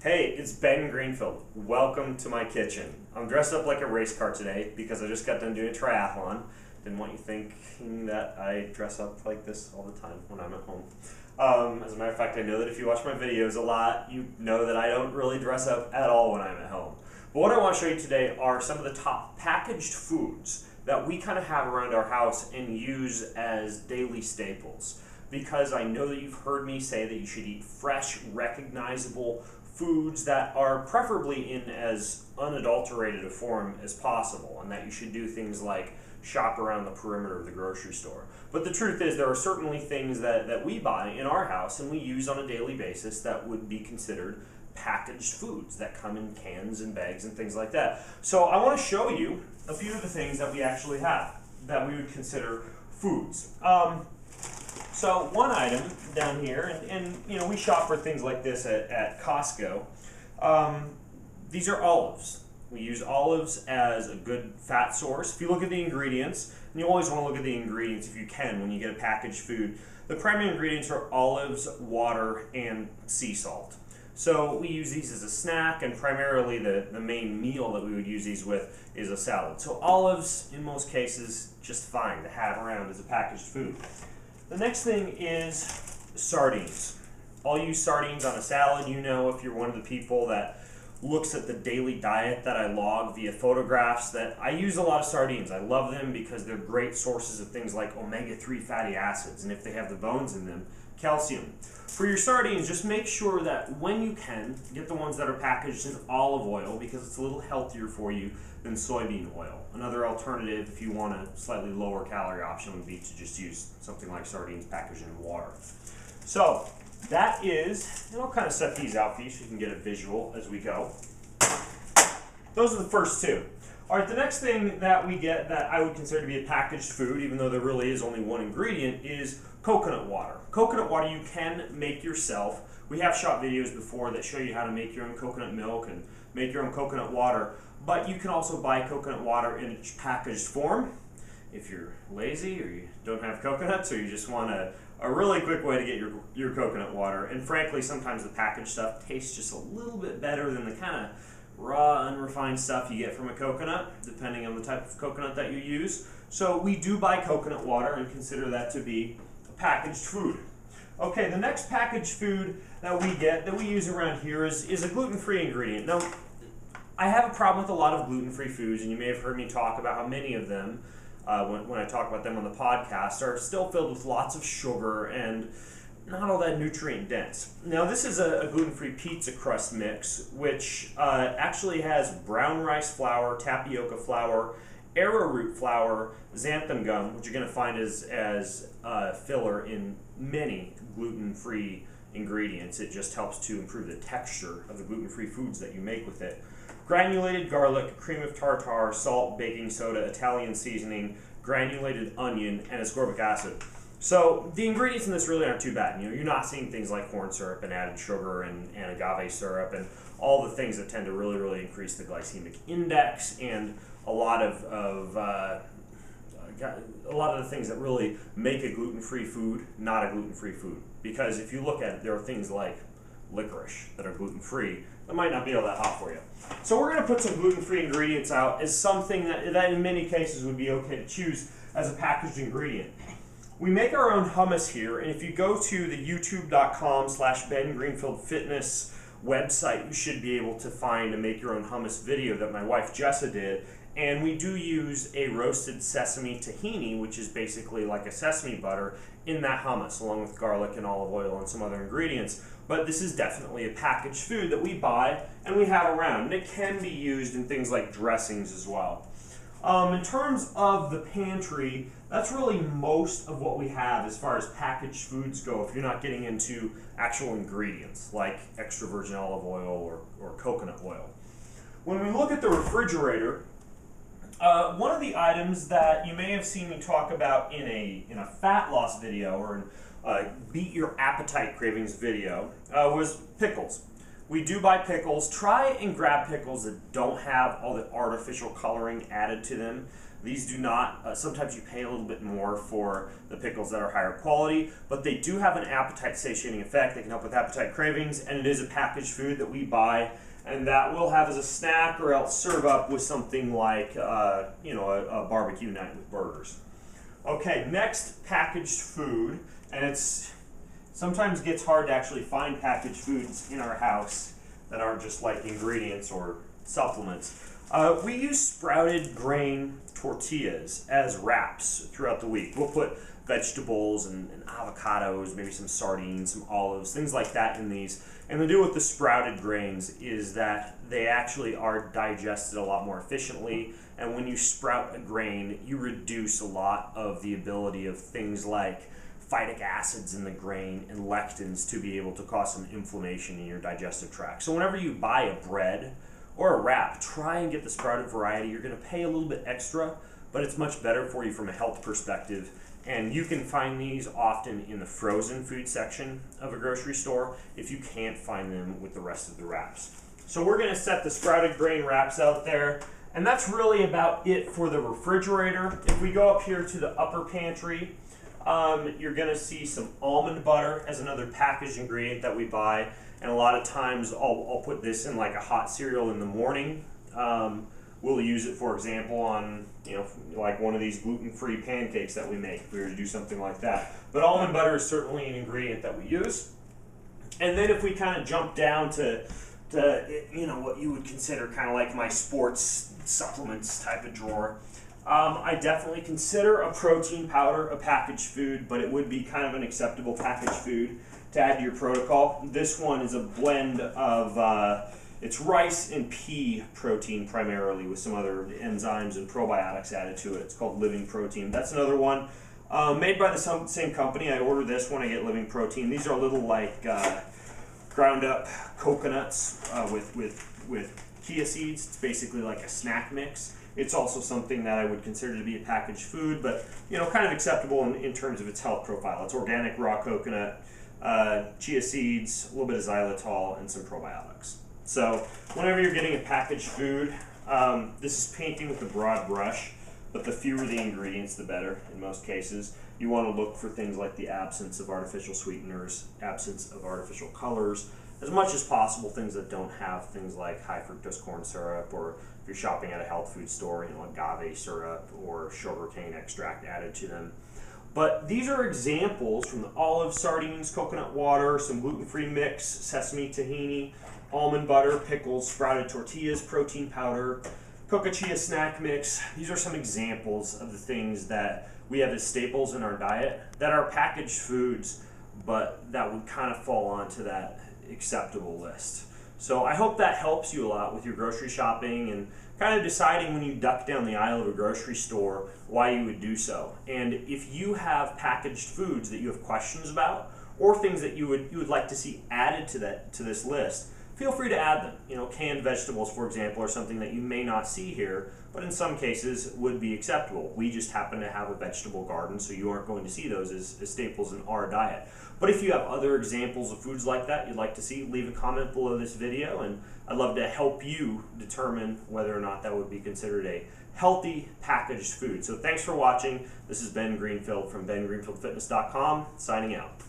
Hey, it's Ben Greenfield. Welcome to my kitchen. I'm dressed up like a race car today because I just got done doing a triathlon. Didn't want you thinking that I dress up like this all the time when I'm at home. As a matter of fact, I know that if you watch my videos a lot, you know that I don't really dress up at all when I'm at home. But what I want to show you today are some of the top packaged foods that we kind of have around our house and use as daily staples. Because I know that you've heard me say that you should eat fresh, recognizable foods that are preferably in as unadulterated a form as possible, and that you should do things like shop around the perimeter of the grocery store. But the truth is there are certainly things that we buy in our house and we use on a daily basis that would be considered packaged foods that come in cans and bags and things like that. So I want to show you a few of the things that we actually have that we would consider foods. So one item down here, and you know, we shop for things like this at Costco. These are olives. We use olives as a good fat source. If you look at the ingredients, and you always want to look at the ingredients if you can when you get a packaged food, the primary ingredients are olives, water, and sea salt. So we use these as a snack, and primarily the main meal that we would use these with is a salad. So olives, in most cases, just fine to have around as a packaged food. The next thing is sardines. I'll use sardines on a salad. You know, if you're one of the people that looks at the daily diet that I log via photographs, that I use a lot of sardines. I love them because they're great sources of things like omega-3 fatty acids, and if they have the bones in them, calcium. For your sardines, just make sure that when you can, get the ones that are packaged in olive oil because it's a little healthier for you than soybean oil. Another alternative, if you want a slightly lower calorie option, would be to just use something like sardines packaged in water. So that is, and I'll kind of set these out for you so you can get a visual as we go. Those are the first two. All right, the next thing that we get that I would consider to be a packaged food, even though there really is only one ingredient, is coconut water. Coconut water you can make yourself. We have shot videos before that show you how to make your own coconut milk and make your own coconut water, but you can also buy coconut water in its packaged form if you're lazy or you don't have coconuts or you just want a really quick way to get your coconut water. And frankly, sometimes the packaged stuff tastes just a little bit better than the kind of raw, unrefined stuff you get from a coconut, depending on the type of coconut that you use. So we do buy coconut water and consider that to be a packaged food. Okay, the next packaged food that we get, that we use around here is a gluten-free ingredient. Now, I have a problem with a lot of gluten-free foods, and you may have heard me talk about how many of them, when I talk about them on the podcast, are still filled with lots of sugar and not all that nutrient dense. Now this is a gluten-free pizza crust mix, which actually has brown rice flour, tapioca flour, arrowroot flour, xanthan gum, which you're going to find as filler in many gluten-free ingredients. It just helps to improve the texture of the gluten-free foods that you make with it. Granulated garlic, cream of tartar, salt, baking soda, Italian seasoning, granulated onion, and ascorbic acid. So the ingredients in this really aren't too bad. You know, you're not seeing things like corn syrup and added sugar and agave syrup and all the things that tend to really increase the glycemic index and a lot of the things that really make a gluten-free food not a gluten-free food. Because if you look at it, there are things like licorice that are gluten-free that might not be all that hot for you. So we're going to put some gluten-free ingredients out as something that in many cases would be okay to choose as a packaged ingredient. We make our own hummus here, and if you go to the youtube.com/Ben Greenfield Fitness website, you should be able to find a make your own hummus video that my wife Jessa did. And we do use a roasted sesame tahini, which is basically like a sesame butter, in that hummus, along with garlic and olive oil and some other ingredients. But this is definitely a packaged food that we buy and we have around. And it can be used in things like dressings as well. In terms of the pantry, that's really most of what we have as far as packaged foods go if you're not getting into actual ingredients like extra virgin olive oil or coconut oil. When we look at the refrigerator, one of the items that you may have seen me talk about in a fat loss video or in beat your appetite cravings video was pickles. We do buy pickles. Try and grab pickles that don't have all the artificial coloring added to them. These do not, sometimes you pay a little bit more for the pickles that are higher quality, but they do have an appetite satiating effect. They can help with appetite cravings, and it is a packaged food that we buy and that we'll have as a snack or else serve up with something like, a barbecue night with burgers. Okay, next packaged food, and it's sometimes gets hard to actually find packaged foods in our house that aren't just like ingredients or supplements. We use sprouted grain tortillas as wraps throughout the week. We'll put vegetables and avocados, maybe some sardines, some olives, things like that in these. And the deal with the sprouted grains is that they actually are digested a lot more efficiently. And when you sprout a grain, you reduce a lot of the ability of things like phytic acids in the grain and lectins to be able to cause some inflammation in your digestive tract. So whenever you buy a bread or a wrap, try and get the sprouted variety. You're going to pay a little bit extra, but it's much better for you from a health perspective. And you can find these often in the frozen food section of a grocery store if you can't find them with the rest of the wraps. So we're going to set the sprouted grain wraps out there, and that's really about it for the refrigerator. If we go up here to the upper pantry, you're going to see some almond butter as another packaged ingredient that we buy. And a lot of times I'll put this in like a hot cereal in the morning. We'll use it, for example, on like one of these gluten-free pancakes that we make if we were to do something like that. But almond butter is certainly an ingredient that we use. And then if we kind of jump down to what you would consider kind of like my sports supplements type of drawer, I definitely consider a protein powder a packaged food, but it would be kind of an acceptable packaged food to add to your protocol. This one is a blend of it's rice and pea protein primarily with some other enzymes and probiotics added to it. It's called Living Protein. That's another one made by the same company. I order this when I get Living Protein. These are little like ground up coconuts with chia seeds. It's basically like a snack mix. It's also something that I would consider to be a packaged food, but kind of acceptable in terms of its health profile. It's organic raw coconut, chia seeds, a little bit of xylitol, and some probiotics. So whenever you're getting a packaged food, this is painting with a broad brush, but the fewer the ingredients, the better in most cases. You want to look for things like the absence of artificial sweeteners, absence of artificial colors, as much as possible things that don't have things like high fructose corn syrup, or if you're shopping at a health food store, agave syrup or sugarcane extract added to them. But these are examples from the olive, sardines, coconut water, some gluten-free mix, sesame tahini, almond butter, pickles, sprouted tortillas, protein powder, coca chia snack mix. These are some examples of the things that we have as staples in our diet that are packaged foods, but that would kind of fall onto that acceptable list. So I hope that helps you a lot with your grocery shopping and kind of deciding when you duck down the aisle of a grocery store why you would do so. And if you have packaged foods that you have questions about, or things that you would like to see added to this list, feel free to add them. Canned vegetables, for example, are something that you may not see here, but in some cases would be acceptable. We just happen to have a vegetable garden, so you aren't going to see those as staples in our diet. But if you have other examples of foods like that you'd like to see, leave a comment below this video, and I'd love to help you determine whether or not that would be considered a healthy packaged food. So thanks for watching. This is Ben Greenfield from bengreenfieldfitness.com, signing out.